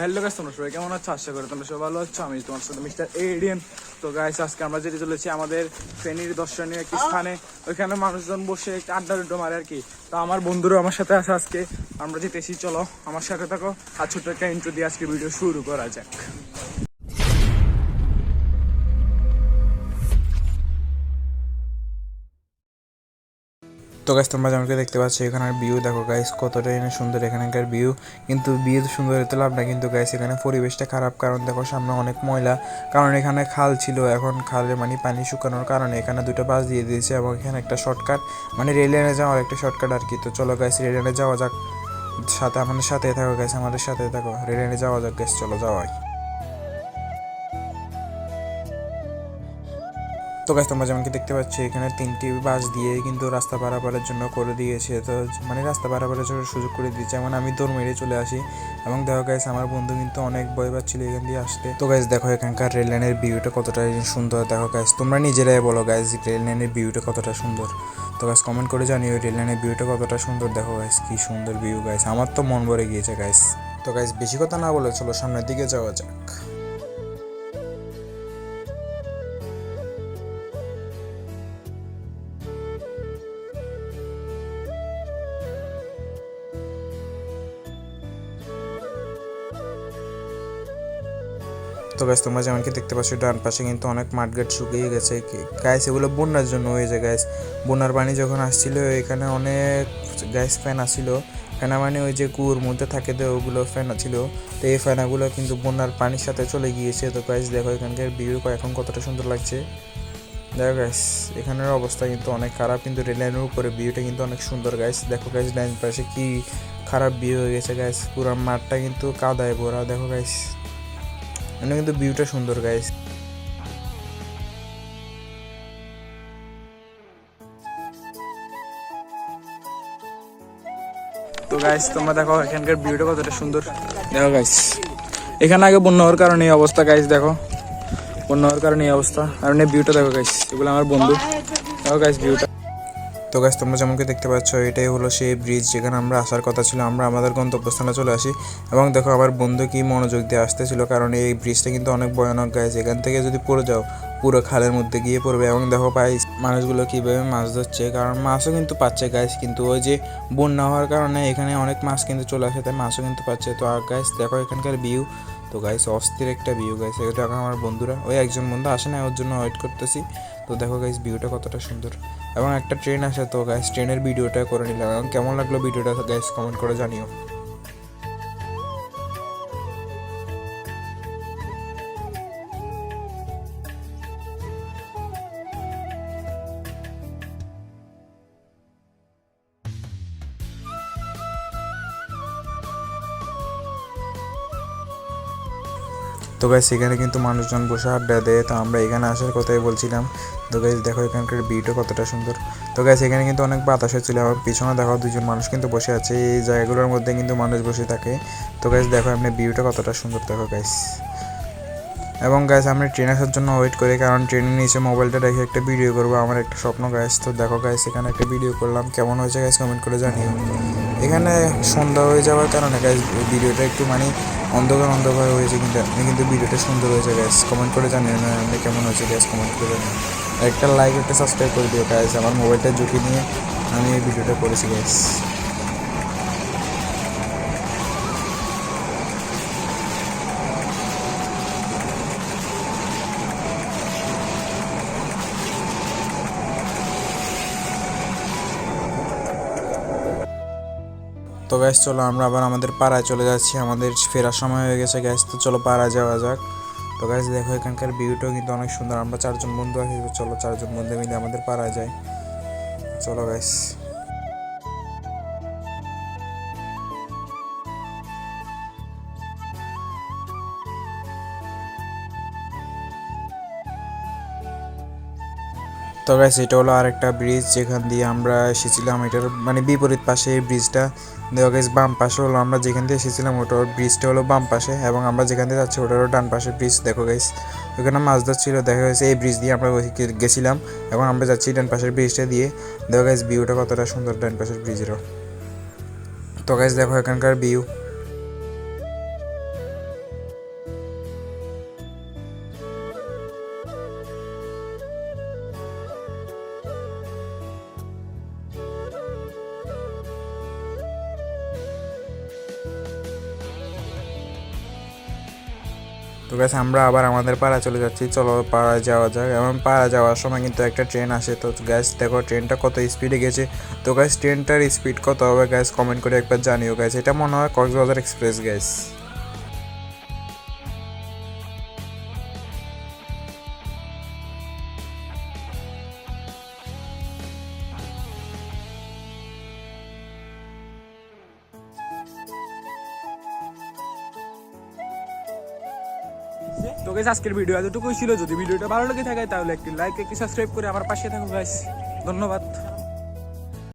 Hello guys, তোমরা সবাই কেমন আছো? আশা করি তোমরা সবাই ভালো আছো। আমি তোমার সাথে মিস্টার এডিএন। তো গাইস, আজকে আমরা যেতে চলেছি আমাদের ফেনীর দর্শনীয় একটি স্থানে। ওইখানে মানুষজন বসে একটা আড্ডা মারে আর কি। তো আমার বন্ধুরা আমার সাথে আছে আজকে। আমরা যেতেছি, চলো আমার সাথে থাকো। আর ছোট্ট একটা ইন্ট্রো দিয়ে আজকে ভিডিও শুরু করা যাক। তো গাইস, তোমরা যেমন দেখতে পাচ্ছ এখানের ভিউ দেখো গাইস, কতটা সুন্দর এখানকার ভিউ। কিন্তু ভিউ সুন্দর হতে লাভ না, কিন্তু গাইস এখানে পরিবেশটা খারাপ। কারণ দেখো সামনে অনেক ময়লা। কারণ এখানে খাল ছিল, এখন খালে মানে পানি শুকানোর কারণে এখানে দুটো বাস দিয়ে দিয়েছে। এবং এখানে একটা শর্টকাট, মানে রেল লাইনে যাওয়ার একটা শর্টকাট আর কি। তো চলো গাইস, রেল লাইনে যাওয়া যাক। সাথে আমাদের সাথে থাকো গাইস, আমাদের সাথে থাকো। রেল লাইনে যাওয়া যাক গাইস, চলো যাওয়াই। তো গাইস, তোমরা যেমন কি দেখতে পাচ্ছ এখানে 3টি বাস দিয়ে কিন্তু রাস্তা পারাপারের জন্য করে দিয়েছে। তো মানে রাস্তা পারাপারের জন্য সুযোগ করে দিয়েছে। যেমন আমি দৌড় মেরে চলে আসি। এবং দেখো গাইস, আমার বন্ধু কিন্তু অনেক ভয় পাচ্ছিল এখান দিয়ে আসতে। তো গাইস দেখো এখানকার রেল লাইনের ভিউটা কতটা সুন্দর। দেখো গাইস, তোমরা নিজেরাই বলো গাইস রেল লাইনের ভিউটা কতটা সুন্দর। তো গাইস কমেন্ট করে জানিও রেল লাইনের ভিউটা কতটা সুন্দর। দেখো গাইস কি সুন্দর ভিউ গাইস, আমার তো মন ভরে গিয়েছে গাইস। তো গাইস বেশি কথা না বলে চলো সামনের দিকে যাওয়া যাক। তো গাইস, তোমরা যেমন কি দেখতে পাচ্ছ ডান পাশে কিন্তু অনেক মাঠঘাট শুকিয়ে গেছে গাইস। এগুলো বন্যার জন্য হয়েছে গাইস। বন্যার পানি যখন আসছিল এখানে অনেক গাইস ফ্যান আসছিল। ফেনা মানে ওই যে কুয়োর মধ্যে থাকে, তো ওগুলো ফেনা ছিল। তো এই ফেনাগুলো কিন্তু বন্যার পানির সাথে চলে গিয়েছে। তো গাইস দেখো এখানকার ভিউ এখন কতটা সুন্দর লাগছে। দেখো গাইস এখানের অবস্থা কিন্তু অনেক খারাপ, কিন্তু রেল লাইনের উপরে ভিউটা কিন্তু অনেক সুন্দর গাইস। দেখো গাইস ডান পাশে কি খারাপ ভিউ হয়ে গেছে গাইস, পুরো মাঠটা কিন্তু কাদায় ভরা। দেখো গাইস মানে কিন্তু ভিউটা সুন্দর গাইস। তো গাইস, তোমরা দেখো এখানকার ভিউটা কতটা সুন্দর। দেখো গাইস, এখানে আগে বন্যা হওয়ার কারণে এই অবস্থা গাইস। দেখো বন্যা হওয়ার কারণে এই অবস্থা। আর ভিউটা দেখো গাইস, এগুলো আমার বন্ধু। দেখো গাইস ভিউটা। তো গাইস, তোমরা যেমনকি দেখতে পাচ্ছ এটাই হলো সেই ব্রিজ যেখানে আমরা আসার কথা ছিল। আমরা আমাদের গন্তব্যস্থানে চলে আসি। এবং দেখো আমার বন্ধু কি মনোযোগ দিয়ে আসতেছিল, কারণ এই ব্রিজটা কিন্তু অনেক ভয়ানক গাইস। এখান থেকে যদি পড়ে যাও পুরো খালের মধ্যে গিয়ে পড়বে। এবং দেখো ভাই মানুষগুলো কীভাবে মাছ ধরছে, কারণ মাছও কিন্তু পাচ্ছে গাইস। কিন্তু ওই যে বন্যা হওয়ার কারণে এখানে অনেক মাছ কিন্তু চলে আসে, তাই মাছও কিন্তু পাচ্ছে। তো আর গাইস দেখো এখানকার ভিউ। তো গাইস অস্থির একটা ভিউ গাইস। এটা দেখো আমার বন্ধুরা, ওই একজন বন্ধু আসে না, ওর জন্য ওয়েট করতেছি। তো দেখো গাইস ভিউটা কতটা সুন্দর। এবং একটা ট্রেন আসে, তো গাইস ট্রেনের ভিডিওটা করে নিলাম। এবং কেমন লাগলো ভিডিওটা গাইস কমেন্ট করে জানিও। তো গাইস এখানে কিন্তু মানুষজন বসে আড্ডা দেয়, তো আমরা এখানে আসার কথাই বলছিলাম। তো গাইস দেখো এখানকার ভিউটা কতটা সুন্দর। তো গাইস এখানে কিন্তু অনেক বাতাস হচ্ছিল। আমার পিছনে দেখো দুজন মানুষ কিন্তু বসে আছে। এই জায়গাগুলোর মধ্যে কিন্তু মানুষ বসে থাকে। তো গাইস দেখো আপনি ভিউটা কতটা সুন্দর। দেখো গাইস, এবং গাইস আমি ট্রেন আসার জন্য ওয়েট করি, কারণ ট্রেনের নিচে মোবাইলটা রেখে একটা ভিডিও করবো, আমার একটা স্বপ্ন গাইস। তো দেখো গাইস এখানে একটা ভিডিও করলাম, কেমন হয়েছে গাইস কমেন্ট করে জানিও। এখানে সন্ধ্যা হয়ে যাওয়ার কারণে গাইস ভিডিওটা একটু মানে অন্ধকার অন্ধকার হয়েছে, কিন্তু ভিডিওটা সুন্দর হয়েছে গাইস। কমেন্ট করে জানিও না আপনি কেমন হয়েছে গাইস, কমেন্ট করে জানিও। একটা লাইক একটা সাবস্ক্রাইব করে দিও গাইস। আমার মোবাইলটা ঝুঁকি নিয়ে আমি এই ভিডিওটা করেছি গাইস। তো গ্যাস চলো আমরা আবার আমাদের পাড়ায় চলে যাচ্ছি, আমাদের ফেরার সময় হয়ে গেছে গ্যাস। তো চলো পাড়ায় যাওয়া যাক। তো গ্যাস দেখো এখানকার ভিউটাও কিন্তু অনেক সুন্দর। আমরা 4জন বন্ধু আছি, চলো 4জন বন্ধু মিলে আমাদের পাড়ায় যাই। চলো গ্যাস। তো গাইস এটা হলো আরেকটা ব্রিজ যেখান দিয়ে আমরা এসেছিলাম। এটার মানে বিপরীত পাশে এই ব্রিজটা। দেখো গাইস বাম পাশে হলো আমরা যেখান দিয়ে এসেছিলাম, ওটার ব্রিজটা হলো বাম পাশে। এবং আমরা যেখান দিয়ে যাচ্ছি ওটার ডান পাশে ব্রিজ। দেখো গাইস ওখানে মাছ ধরছিল। দেখা গেছে এই ব্রিজ দিয়ে আমরা গেছিলাম, এবং আমরা যাচ্ছি ডান পাশের ব্রিজটা দিয়ে। দেখো গাইস ভিউটা কতটা সুন্দর ডান পাশের ব্রিজেরও। তো গাইস দেখো এখানকার ভিউ। তো গাইস আমরা আবার আমাদের পাড়া চলে যাচ্ছি, চলো পাড়া যাওয়া যাক। এবং পাড়া যাওয়ার সময় কিন্তু একটা ট্রেন আসে। তো গ্যাস দেখো ট্রেনটা কত স্পিডে গেছে। তো গাইস ট্রেনটার স্পিড কত হবে গ্যাস কমেন্ট করে একবার জানিও গাইস। এটা মনে হয় কক্সবাজার এক্সপ্রেস গ্যাস। তো গাইস আজকের ভিডিও এতটুকুই ছিল। যদি ভিডিওটা ভালো লেগে থাকে তাহলে একটি লাইক একটি সাবস্ক্রাইব করে আমার পাশে থাকো গাইস। ধন্যবাদ।